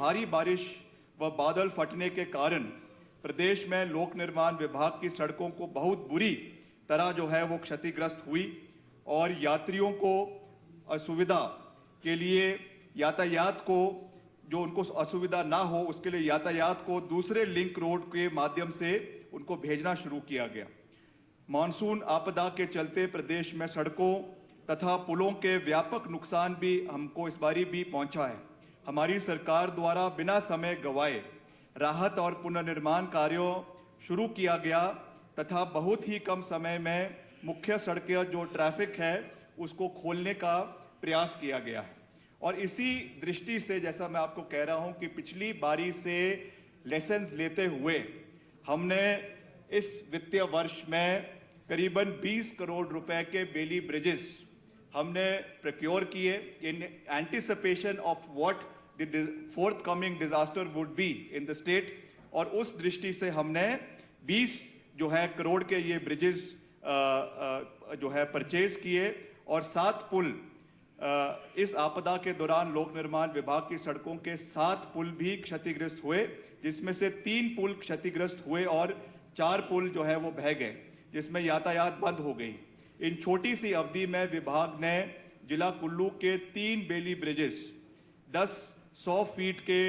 भारी बारिश व बादल फटने के कारण प्रदेश में लोक निर्माण विभाग की सड़कों को बहुत बुरी तरह जो है वो क्षतिग्रस्त हुई और यात्रियों को असुविधा के लिए यातायात को जो उनको असुविधा ना हो उसके लिए यातायात को दूसरे लिंक रोड के माध्यम से उनको भेजना शुरू किया गया। मानसून आपदा के चलते प्रदेश में सड़कों तथा पुलों के व्यापक नुकसान भी हमको इस बारी भी पहुंचा है। हमारी सरकार द्वारा बिना समय गंवाए राहत और पुनर्निर्माण कार्यों शुरू किया गया तथा बहुत ही कम समय में मुख्य सड़कें जो ट्रैफिक है उसको खोलने का प्रयास किया गया है। और इसी दृष्टि से जैसा मैं आपको कह रहा हूं कि पिछली बारी से लेसन्स लेते हुए हमने इस वित्तीय वर्ष में करीबन 20 करोड़ रुपए के बेली ब्रिजेस हमने प्रोक्योर किए in anticipation of what the forthcoming disaster would be in the state. और उस दृष्टि से हमने 20 जो है करोड़ के ये ब्रिजेस जो है परचेज किए और 7 पुल इस आपदा के दौरान लोक निर्माण विभाग की सड़कों के 7 पुल भी क्षतिग्रस्त हुए, जिसमें से 3 पुल क्षतिग्रस्त हुए और 4 पुल जो है वो बह गए, जिसमें यातायात बंद हो गई। इन छोटी सी अवधि में विभाग ने जिला कुल्लू के 3 बेली ब्रिजेस 100 फीट के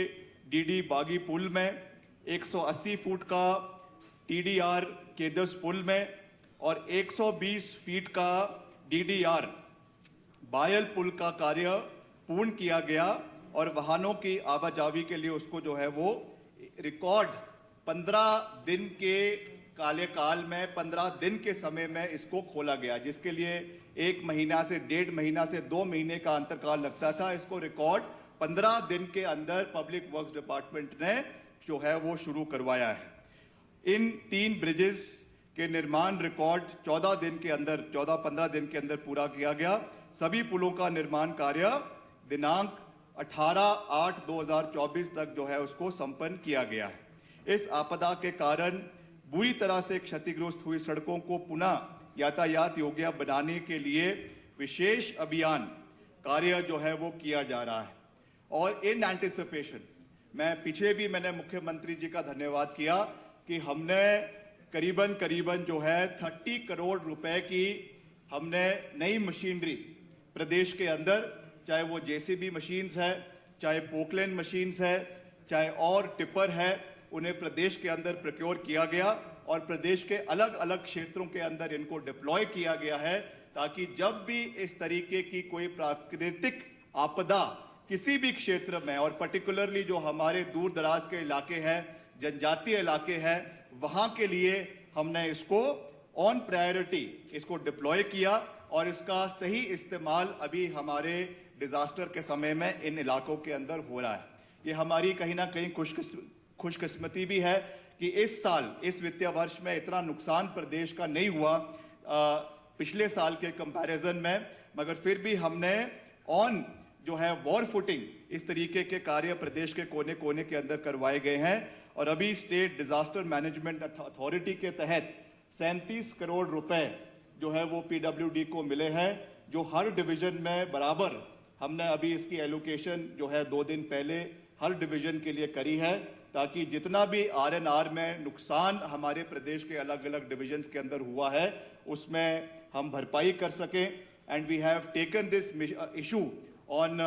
डीडी बागी पुल में, 180 फुट का टीडीआर केदस पुल में और 120 फीट का डीडीआर बायल पुल का कार्य पूर्ण किया गया और वाहनों की आवाजाही के लिए उसको जो है वो रिकॉर्ड 15 दिन के कार्यकाल में 15 दिन के समय में इसको खोला गया, जिसके लिए 1 महीना से 1.5 महीना से 2 महीने का अंतरकाल लगता था। इसको रिकॉर्ड 15 दिन के अंदर पब्लिक वर्क्स डिपार्टमेंट ने जो है वो शुरू करवाया है। इन 3 ब्रिजेस के निर्माण रिकॉर्ड 14-15 दिन के अंदर पूरा किया गया। सभी पुलों का निर्माण कार्य दिनांक 18/8/2024 तक जो है उसको संपन्न किया गया है। इस आपदा के कारण बुरी तरह से क्षतिग्रस्त हुई सड़कों को पुनः यातायात योग्य बनाने के लिए विशेष अभियान कार्य जो है वो किया जा रहा है। और इन एंटिसिपेशन मैंने मुख्यमंत्री जी का धन्यवाद किया कि हमने करीबन जो है 30 करोड़ रुपए की हमने नई मशीनरी प्रदेश के अंदर, चाहे वो जेसीबी मशीन्स है, चाहे पोकलेन मशीन्स है, चाहे और टिपर है, उन्हें प्रदेश के अंदर प्रोक्योर किया गया और प्रदेश के अलग अलग क्षेत्रों के अंदर इनको डिप्लॉय किया गया है, ताकि जब भी इस तरीके की कोई प्राकृतिक आपदा किसी भी क्षेत्र में और पर्टिकुलरली जो हमारे दूर दराज के इलाके हैं, जनजातीय इलाके हैं, वहां के लिए हमने इसको ऑन प्रायोरिटी इसको डिप्लॉय किया और इसका सही इस्तेमाल अभी हमारे डिजास्टर के समय में इन इलाकों के अंदर हो रहा है। ये हमारी कहीं ना कहीं खुशकिस्मती भी है कि इस साल इस वित्तीय वर्ष में इतना नुकसान प्रदेश का नहीं हुआ पिछले साल के कंपैरिजन में, मगर फिर भी हमने ऑन जो है वॉर फुटिंग इस तरीके के कार्य प्रदेश के कोने कोने के अंदर करवाए गए हैं। और अभी स्टेट डिजास्टर मैनेजमेंट अथॉरिटी के तहत 37 करोड़ रुपए जो है वो पीडब्ल्यूडी को मिले हैं, जो हर डिवीजन में बराबर हमने अभी इसकी एलोकेशन जो है 2 दिन पहले हर डिवीजन के लिए करी है, ताकि जितना भी आरएनआर में नुकसान हमारे प्रदेश के अलग अलग डिविजन्स के अंदर हुआ है उसमें हम भरपाई कर सकें। And we have taken this issue on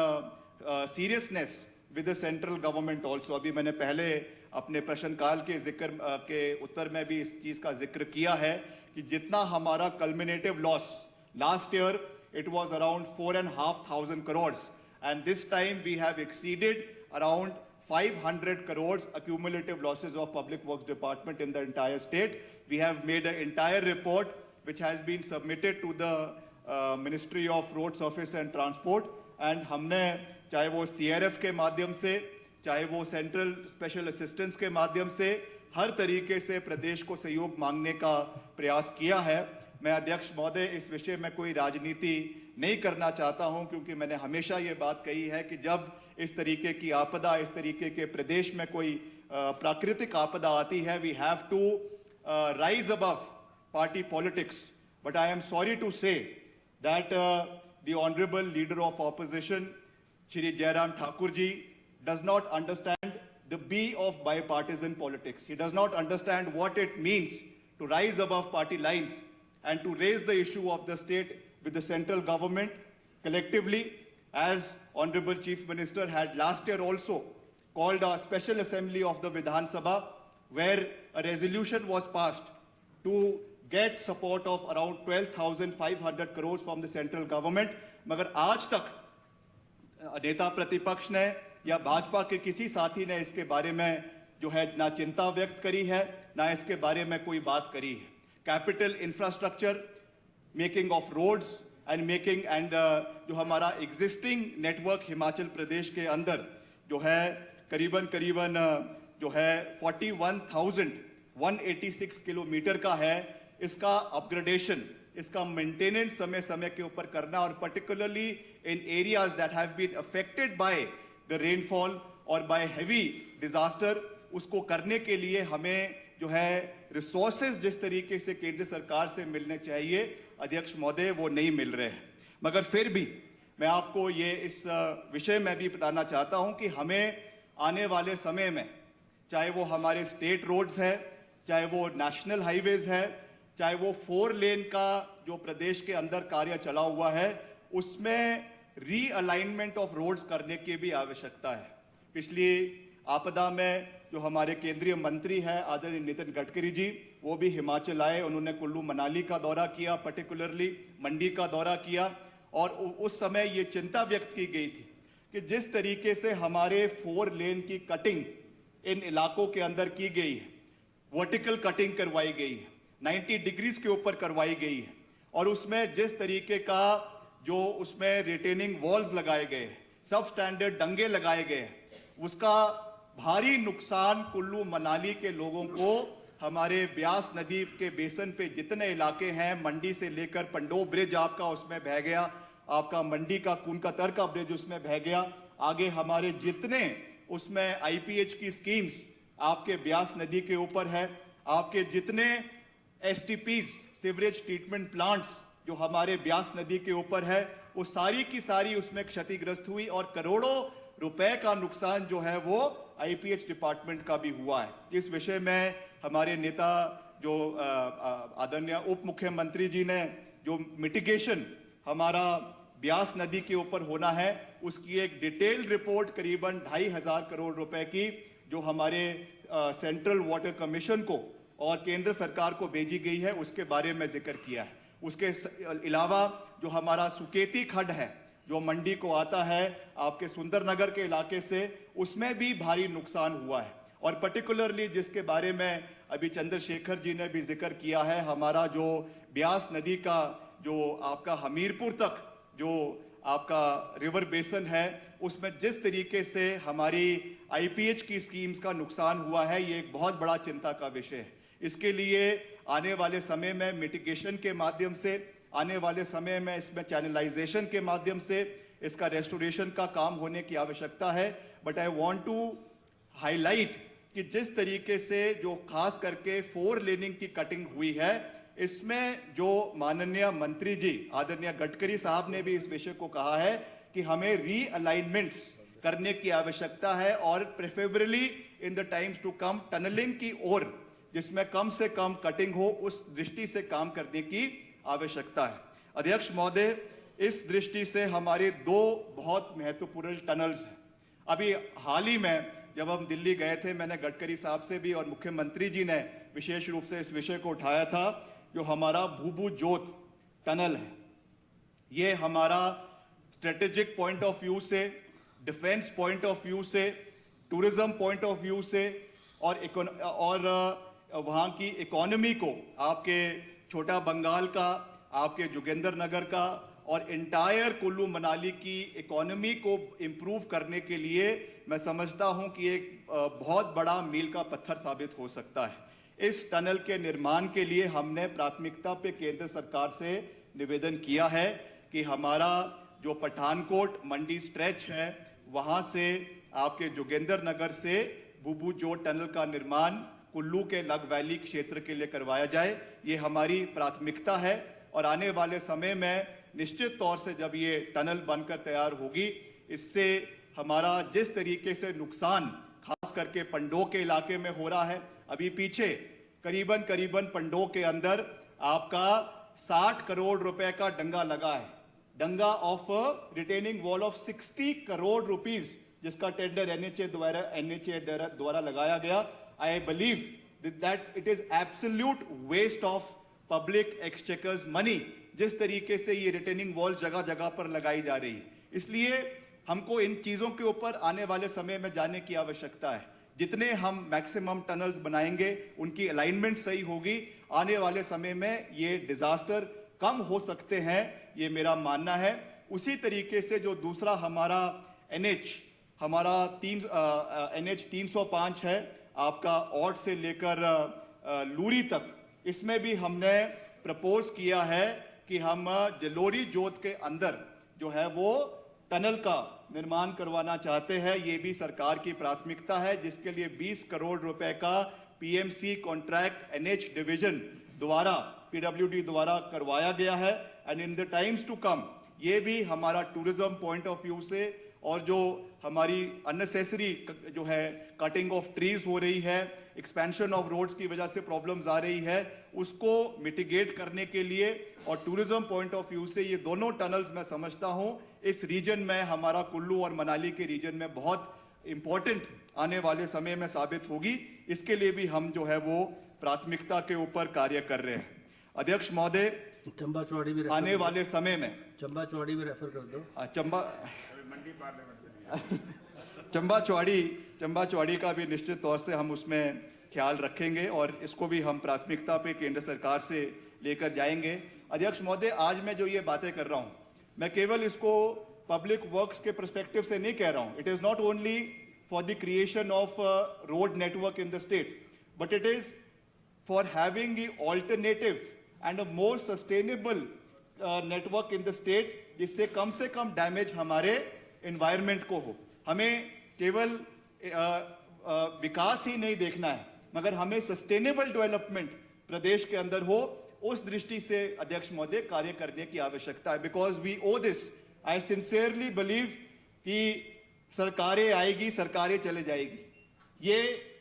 seriousness with the central government also. अभी मैंने पहले अपने प्रश्नकाल के जिक्र के उत्तर में भी इस चीज का जिक्र किया है कि जितना हमारा cumulative loss last year it was around 4,500 crores and this time we have exceeded around 500 crores accumulative losses of Public Works Department in the entire state. We have made an entire report which has been submitted to the Ministry of Roads Office and Transport and हमने चाहे वो CRF के माध्यम से, चाहे वो central special assistance के माध्यम से हर तरीके से प्रदेश को सहयोग मांगने का प्रयास किया है। मैं अध्यक्ष महोदय इस विषय में कोई राजनीति नहीं करना चाहता हूं, क्योंकि मैंने हमेशा ये बात कही है कि जब इस तरीके की आपदा, इस तरीके के प्रदेश में कोई प्राकृतिक आपदा आती है, we have to rise above party politics. But I am sorry to say that the honourable leader of opposition Shri Jairam Thakur ji, does not understand the B of bipartisan politics. He does not understand what it means to rise above party lines and to raise the issue of the state with the central government collectively, as Honorable Chief Minister had last year also called a special assembly of the Vidhan Sabha, where a resolution was passed to get support of around 12,500 crores from the central government. मगर आज तक नेता प्रतिपक्ष ने या भाजपा के किसी साथी ने इसके बारे में जो है ना चिंता व्यक्त करी है, ना इसके बारे में कोई बात करी है. Capital infrastructure, making of roads and जो हमारा एग्जिस्टिंग नेटवर्क हिमाचल प्रदेश के अंदर जो है करीबन जो है 41,186 किलोमीटर का है, इसका अपग्रेडेशन, इसका मेंटेनेंस समय समय के ऊपर करना, और particularly in areas that have been affected by the rainfall और बाय हैवी डिजास्टर, उसको करने के लिए हमें जो है रिसोर्सेज जिस तरीके से केंद्र सरकार से मिलने चाहिए, अध्यक्ष महोदय, वो नहीं मिल रहे हैं. मगर फिर भी मैं आपको ये इस विषय में भी बताना चाहता हूं कि हमें आने वाले समय में, चाहे वो हमारे स्टेट रोड्स है, चाहे वो नेशनल हाईवेज है, चाहे वो 4 लेन का जो प्रदेश के अंदर कार्य चला हुआ है, उसमें रीअलाइनमेंट ऑफ रोड्स करने की भी आवश्यकता है. पिछली आपदा में जो हमारे केंद्रीय मंत्री हैं आदरणीय नितिन गडकरी जी, वो भी हिमाचल आए. उन्होंने कुल्लू मनाली का दौरा किया, पर्टिकुलरली मंडी का दौरा किया, और उस समय ये चिंता व्यक्त की गई थी कि जिस तरीके से हमारे 4 लेन की कटिंग इन इलाकों के अंदर की गई है, वर्टिकल कटिंग करवाई गई है, 90 डिग्रीज के ऊपर करवाई गई है, और उसमें जिस तरीके का जो उसमें रिटेनिंग वॉल्स लगाए गए, सब स्टैंडर्ड डंगे लगाए गए, उसका भारी नुकसान कुल्लू मनाली के लोगों को, हमारे ब्यास नदी के बेसन पे जितने इलाके हैं, मंडी से लेकर पंडोह ब्रिज आपका उसमें बह गया, आपका मंडी का कूनकतर का ब्रिज उसमें बह गया, आगे हमारे जितने उसमें आईपीएच की स्कीम्स आपके ब्यास नदी के ऊपर है, आपके जितने एसटीपीज सीवरेज ट्रीटमेंट प्लांट्स जो हमारे ब्यास नदी के ऊपर है, वो सारी की सारी उसमें क्षतिग्रस्त हुई, और करोड़ों रुपए का नुकसान जो है वो आईपीएच डिपार्टमेंट का भी हुआ है. इस विषय में हमारे नेता जो आदरणीय उप मुख्यमंत्री जी ने जो मिटिगेशन हमारा ब्यास नदी के ऊपर होना है, उसकी एक डिटेल्ड रिपोर्ट करीबन 2,500 करोड़ रुपए की जो हमारे सेंट्रल वाटर कमीशन को और केंद्र सरकार को भेजी गई है, उसके बारे में जिक्र किया है. उसके अलावा जो हमारा सुकेती खड्ड है जो मंडी को आता है आपके सुंदरनगर के इलाके से, उसमें भी भारी नुकसान हुआ है. और पर्टिकुलरली जिसके बारे में अभी चंद्रशेखर जी ने भी जिक्र किया है, हमारा जो ब्यास नदी का जो आपका हमीरपुर तक जो आपका रिवर बेसन है, उसमें जिस तरीके से हमारी आईपीएच की स्कीम्स का नुकसान हुआ है, ये एक बहुत बड़ा चिंता का विषय है. इसके लिए आने वाले समय में मिटिगेशन के माध्यम से, आने वाले समय में इसमें चैनलाइजेशन के माध्यम से इसका रेस्टोरेशन का काम होने की आवश्यकता है. But I want to highlight कि जिस तरीके से जो खास करके 4 लेनिंग की कटिंग हुई है, इसमें जो माननीय मंत्री जी आदरणीय गडकरी साहब ने भी इस विषय को कहा है कि हमें रीअलाइनमेंट्स करने की आवश्यकता है, और preferably in the times to come tunnelling की ओर, जिसमें कम से कम कटिंग हो, उस दृष्टि से काम करने की आवश्यकता है. अध्यक्ष महोदय, इस दृष्टि से हमारे 2 बहुत महत्वपूर्ण टनल्स हैं. अभी हाल ही में जब हम दिल्ली गए थे, मैंने गडकरी साहब से भी और मुख्यमंत्री जी ने विशेष रूप से इस विषय को उठाया था. जो हमारा भूभू जोत टनल है, ये हमारा स्ट्रेटेजिक पॉइंट ऑफ व्यू से, डिफेंस पॉइंट ऑफ व्यू से, टूरिज्म पॉइंट ऑफ व्यू से, और वहाँ की इकोनॉमी को, आपके छोटा बंगाल का, आपके जोगिंदर नगर का और इंटायर कुल्लू मनाली की इकोनॉमी को इम्प्रूव करने के लिए मैं समझता हूं कि एक बहुत बड़ा मील का पत्थर साबित हो सकता है. इस टनल के निर्माण के लिए हमने प्राथमिकता पे केंद्र सरकार से निवेदन किया है कि हमारा जो पठानकोट मंडी स्ट्रेच है, वहां से आपके जोगिंदर नगर से भूभू जोत टनल का निर्माण कुल्लू के लग वैली क्षेत्र के लिए करवाया जाए. ये हमारी प्राथमिकता है, और आने वाले समय में निश्चित तौर से जब ये टनल बनकर तैयार होगी, इससे हमारा जिस तरीके से नुकसान खास करके पंडोह के इलाके में हो रहा है, अभी पीछे करीबन पंडोह के अंदर आपका 60 करोड़ रुपए का डंगा लगा है, डंगा of retaining wall of 60 crore rupees, जिसका टेंडर एनएचए द्वारा लगाया गया। I believe that it is absolute waste of public exchequer's money, जिस तरीके से ये रिटेनिंग वॉल जगह जगह पर लगाई जा रही है। इसलिए हमको इन चीजों के ऊपर आने वाले समय में जाने की आवश्यकता है। जितने हम मैक्सिमम टनल्स बनाएंगे, उनकी अलाइनमेंट सही होगी, आने वाले समय में ये डिजास्टर कम हो सकते हैं, ये मेरा मानना है। उसी तरीके से जो दूसरा हमारा NH 305 है आपका औड से लेकर लूरी तक, इसमें भी हमने प्रपोज किया है कि हम जलोरी जोत के अंदर जो है वो टनल का निर्माण करवाना चाहते हैं। ये भी सरकार की प्राथमिकता है, जिसके लिए 20 करोड़ रुपए का पीएमसी कॉन्ट्रैक्ट NH डिवीजन द्वारा PWD द्वारा करवाया गया है। And in the times to come ये भी हमारा टूरिज्म पॉइंट ऑफ व्यू से, और जो हमारी अननेसेसरी जो है कटिंग ऑफ ट्रीज हो रही है, एक्सपेंशन ऑफ रोड्स की वजह से प्रॉब्लम्स आ रही है, उसको मिटिगेट करने के लिए और टूरिज्म पॉइंट ऑफ व्यू से ये दोनों टनल्स मैं समझता हूं इस रीजन में, हमारा कुल्लू और मनाली के रीजन में बहुत इंपॉर्टेंट आने वाले समय में साबित होगी। इसके लिए भी हम जो है वो प्राथमिकता के ऊपर कार्य कर रहे हैं। अध्यक्ष महोदय, चंबा चौड़ी भी आने वाले समय में चंबा चौड़ी भी रेफर कर दो। चंबा चौड़ी का भी निश्चित तौर से हम उसमें ख्याल रखेंगे और इसको भी हम प्राथमिकता पे केंद्र सरकार से लेकर जाएंगे। अध्यक्ष महोदय, आज मैं जो ये बातें कर रहा हूं, मैं केवल इसको पब्लिक वर्क्स के पर्सपेक्टिव से नहीं कह रहा हूं। It is not only for the creation of road network in the state, but it is for having the alternative and a more sustainable network in the state, जिससे कम से कम damage हमारे environment को हो। हमें केवल विकास ही नहीं देखना है, मगर हमें सस्टेनेबल डेवलपमेंट प्रदेश के अंदर हो, उस दृष्टि से अध्यक्ष महोदय कार्य करने की आवश्यकता है। Because we owe this, I sincerely believe कि सरकारें आएगी, सरकारें चले जाएगी, ये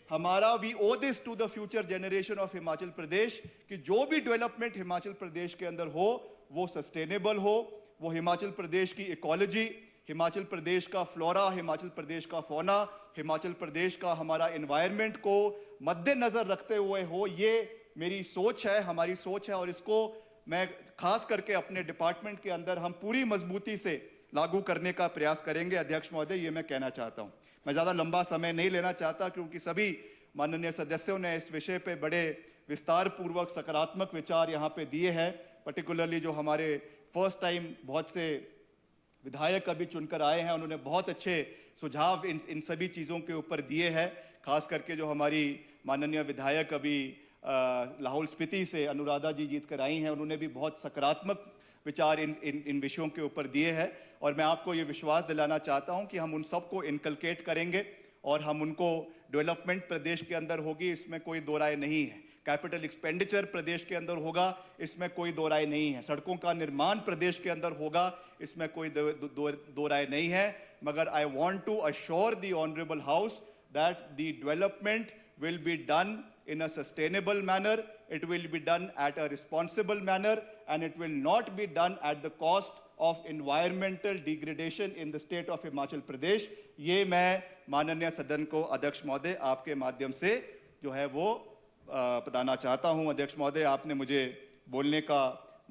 हमारा we owe this to the future generation of Himachal Pradesh कि जो भी डेवलपमेंट हिमाचल प्रदेश के अंदर हो वो सस्टेनेबल हो, वो हिमाचल प्रदेश की इकोलॉजी, हिमाचल प्रदेश का फ्लोरा, हिमाचल प्रदेश का फौना, हिमाचल प्रदेश का हमारा एनवायरनमेंट को मद्देनजर रखते हुए हो। ये मेरी सोच है, हमारी सोच है, और इसको मैं खास करके अपने डिपार्टमेंट के अंदर हम पूरी मजबूती से लागू करने का प्रयास करेंगे। अध्यक्ष महोदय, ये मैं कहना चाहता हूं। मैं ज्यादा लंबा समय नहीं लेना चाहता, क्योंकि सभी माननीय सदस्यों ने इस विषय पे बड़े विस्तार पूर्वक सकारात्मक विचार यहाँ पे दिए हैं। पर्टिकुलरली जो हमारे फर्स्ट टाइम बहुत से विधायक अभी चुनकर आए हैं, उन्होंने बहुत अच्छे सुझाव इन सभी चीज़ों के ऊपर दिए हैं। खास करके जो हमारी माननीय विधायक अभी लाहौल स्पीति से अनुराधा जी जीत कर आई हैं, उन्होंने भी बहुत सकारात्मक विचार इन विषयों के ऊपर दिए हैं। और मैं आपको ये विश्वास दिलाना चाहता हूं कि हम उन सबको इनकलकेट करेंगे और हम उनको डेवलपमेंट प्रदेश के अंदर होगी, इसमें कोई दो राय नहीं है। कैपिटल एक्सपेंडिचर प्रदेश के अंदर होगा, इसमें कोई दो राय नहीं है। सड़कों का निर्माण प्रदेश के अंदर होगा, इसमें कोई दो राय नहीं है। मगर I want to assure the honourable house that the development will be done in a sustainable manner, it will be done at a responsible manner, and it will not be done at the cost of environmental degradation in the state of Himachal Pradesh। ये मैं माननीय सदन को अध्यक्ष महोदय आपके माध्यम से जो है वो बताना चाहता हूं। अध्यक्ष महोदय, आपने मुझे बोलने का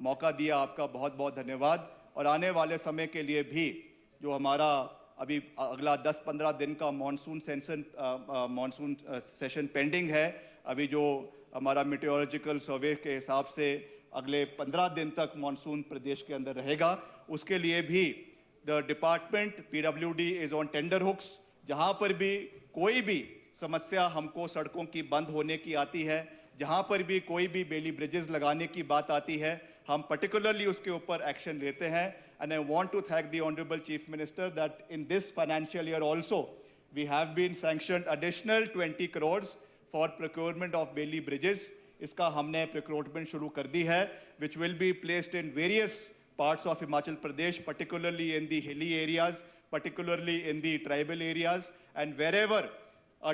मौका दिया, आपका बहुत बहुत धन्यवाद। और आने वाले समय के लिए भी जो हमारा अभी अगला 10-15 दिन का मॉनसून सेशन पेंडिंग है, अभी जो हमारा मीटेरोलॉजिकल सर्वे के हिसाब से अगले 15 दिन तक मॉनसून प्रदेश के अंदर रहेगा, उसके लिए भी the department PWD is on tender hooks. जहां पर भी कोई भी समस्या हमको सड़कों की बंद होने की आती है, जहां पर भी कोई भी बेली ब्रिजेस लगाने की बात आती है, हम पर्टिकुलरली उसके ऊपर एक्शन लेते हैं। And I want to thank the honourable chief minister that in this financial year also we have been sanctioned additional 20 crore for procurement of Bailey bridges. इसका हमने प्रोक्योरमेंट शुरू कर दी है, which will be placed in various parts of Himachal Pradesh, particularly in the hilly areas, particularly in the tribal areas, and wherever a